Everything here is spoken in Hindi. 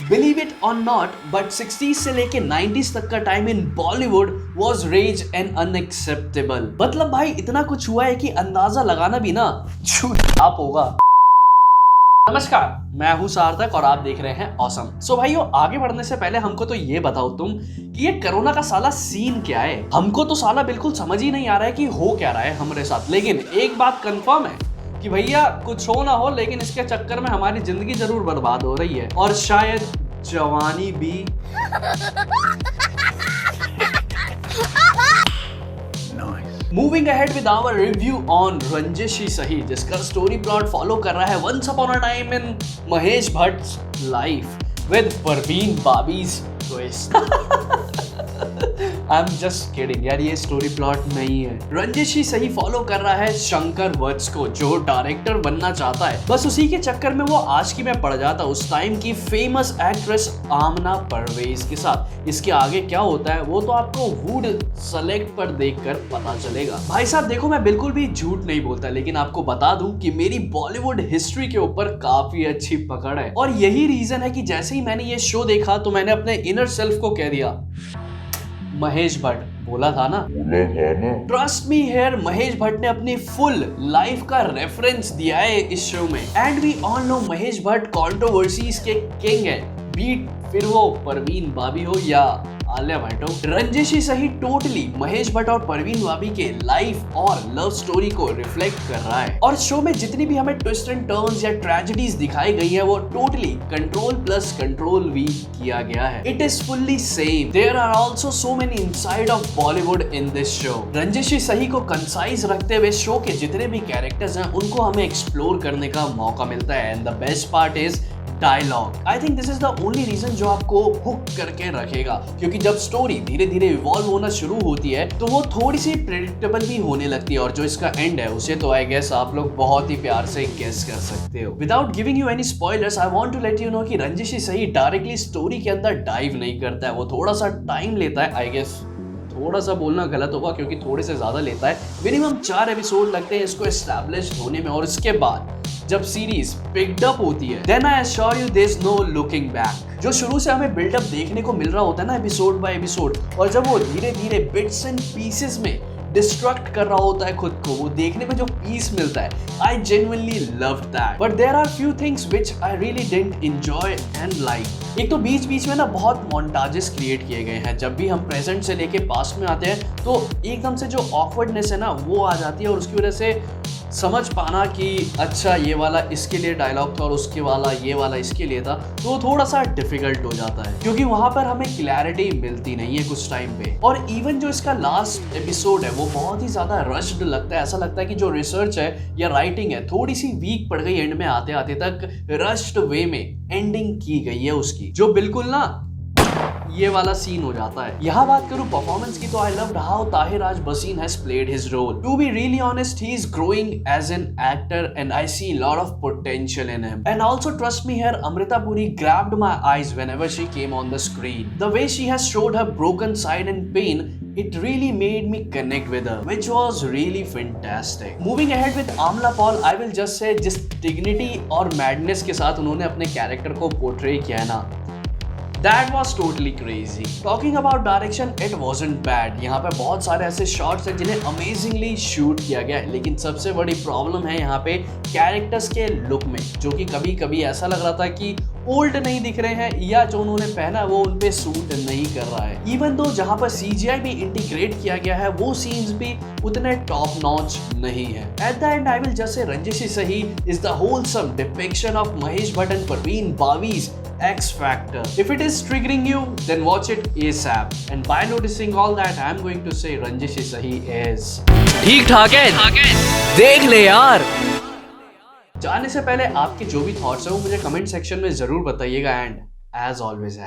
Believe it or not, but 60s से लेके 90s तक का time in Bollywood was rage and unacceptable. मतलब भाई इतना कुछ हुआ है कि अंदाजा लगाना भी ना आप होगा। नमस्कार, मैं हूं सार्थक और आप देख रहे हैं ऑसम। सो भाइयों, आगे बढ़ने से पहले हमको तो ये बताओ तुम कि ये कोरोना का साला सीन क्या है। हमको तो साला बिल्कुल समझ ही नहीं आ रहा है कि हो क्या रहा है हमारे साथ। लेकिन एक बात कंफर्म है कि भैया कुछ हो ना हो, लेकिन इसके चक्कर में हमारी जिंदगी जरूर बर्बाद हो रही है और शायद जवानी भी। Moving ahead with our review on Ranjish Hi सही, जिसका स्टोरी प्लॉट फॉलो कर रहा है once upon a time in Mahesh Bhatt's life with Parveen Babi's twist. I am just kidding यार, ये स्टोरी प्लॉट नहीं है। रंजिश ही सही फॉलो कर रहा है शंकर वत्स को, जो डायरेक्टर बनना चाहता है। बस उसी के चक्कर में वो आशिकी में पड़ जाता है उस टाइम की फेमस एक्ट्रेस आमना परवेज के साथ। इसके आगे क्या होता है वो तो आपको वुड सेलेक्ट पर देखकर पता चलेगा। भाई साहब देखो, मैं बिल्कुल भी झूठ नहीं बोलता, लेकिन आपको बता दूं कि मेरी बॉलीवुड हिस्ट्री के ऊपर काफी अच्छी पकड़ है। और यही रीजन है कि जैसे ही मैंने ये शो देखा तो मैंने अपने इनर सेल्फ को कह दिया, महेश भट्ट बोला था ना। Trust me here, Mahesh Bhatt ने अपनी फुल लाइफ का रेफरेंस दिया है इस शो में। And we all know Mahesh Bhatt controversies के किंग है, बीट फिर वो परवीन बाबी हो या आलिया भट्ट हो। रंजिश ही सही टोटली महेश भट्ट और परवीन बाबी के लाइफ और लव स्टोरी को रिफ्लेक्ट कर रहा है। और शो में जितनी भी हमें ट्विस्ट एंड टर्न्स या ट्रेजेडीज दिखाई गई है वो totally control plus control V किया गया है। It is fully same. There are also so many inside of Bollywood in this show. Ranjish Hi सही को कंसाइज रखते हुए शो के जितने भी कैरेक्टर्स हैं उनको हमें एक्सप्लोर करने का मौका मिलता है। And the best part is dialogue. I think this is the only reason जो आपको हुक करके रखेगा, क्योंकि जब स्टोरी धीरे धीरे इवॉल्व होना शुरू होती है तो वो थोड़ी सी प्रेडिक्टेबल भी होने लगती है। और जो इसका एंड है उसे तो आई गेस आप लोग बहुत ही प्यार से गेस कर सकते हो। Without giving you any spoilers, I want to let you know कि रंजिश ही सही डायरेक्टली स्टोरी के अंदर डाइव नहीं करता है। वो थोड़ा सा टाइम लेता है। आई गेस थोड़ा सा बोलना गलत होगा क्योंकि थोड़े से ज्यादा लेता है। मिनिमम 4 एपिसोड लगते हैं इसको एस्टैब्लिश होने में। और इसके बाद जब सीरीज पिक्ड अप होती है, then I assure you there is no looking back. जो शुरू से हमें बिल्डअप देखने को मिल रहा होता है ना एपिसोड बाय एपिसोड, और जब वो धीरे धीरे बिट्स एंड पीसेस में डिस्ट्रक्ट कर रहा होता है खुद को, वो देखने में जो पीस मिलता है, I genuinely loved that. But there are few things which I really didn't enjoy and like. एक तो बीच बीच में ना बहुत मोन्टाजेस क्रिएट किए गए हैं। जब भी हम प्रेजेंट से लेके पास्ट में आते हैं तो एकदम से जो ऑकवर्डनेस है ना वो आ जाती है, और उसकी वजह से समझ पाना कि अच्छा ये वाला इसके लिए डायलॉग था और उसके वाला ये वाला इसके लिए था, तो थोड़ा सा डिफिकल्ट हो जाता है क्योंकि वहां पर हमें क्लैरिटी मिलती नहीं है कुछ टाइम पे। और इवन जो इसका लास्ट एपिसोड है वो बहुत ही ज्यादा रश्ड लगता है। ऐसा लगता है कि जो रिसर्च है या राइटिंग है थोड़ी सी वीक पड़ गई, एंड में आते आते तक रश्ड वे में एंडिंग की गई है उसकी, जो बिल्कुल ना ये वाला सीन हो जाता है। यहाँ बात करूं परफॉर्मेंस की तो I loved how Tahir Raj Bhasin has played his role. To be really honest, he is growing as an actor and I see lot of potential in him. And also trust me here, Amrita Puri grabbed my eyes whenever she came on the screen. The way she has showed her broken side and pain, it really made me connect with her, which was really fantastic. Moving ahead with Amla Paul, I will just say जिस dignity और madness के साथ उन्होंने अपने कैरेक्टर को पोर्ट्रे किया है ना, That was totally crazy. Talking about direction, it wasn't bad. यहाँ पे बहुत सारे ऐसे शॉट्स हैं जिन्हें अमेजिंगली शूट किया गया है, लेकिन सबसे बड़ी प्रॉब्लम है यहाँ पे कैरेक्टर्स के लुक में, जो कि कभी कभी ऐसा लग रहा था कि ओल्ड नहीं दिख रहे हैं या जो उन्होंने पहना वो उन पे सूट नहीं कर रहा है। इवन दो जहाँ पर CGI भी इंटीग्रेट किया गया है वो सीन्स भी उतने टॉप नॉच नहीं है। At the end I will just say Ranjish Hi Sahi is the wholesome depiction of Mahesh Bhatt and Parveen Babi's X Factor. If it is triggering you, then watch it ASAP. And by noticing all that, I am going to say Ranjish ही सही is ठीक ठाक है, देख ले यार। जाने से पहले आपके जो भी थॉट्स है वो मुझे कमेंट सेक्शन में जरूर बताइएगा। And as always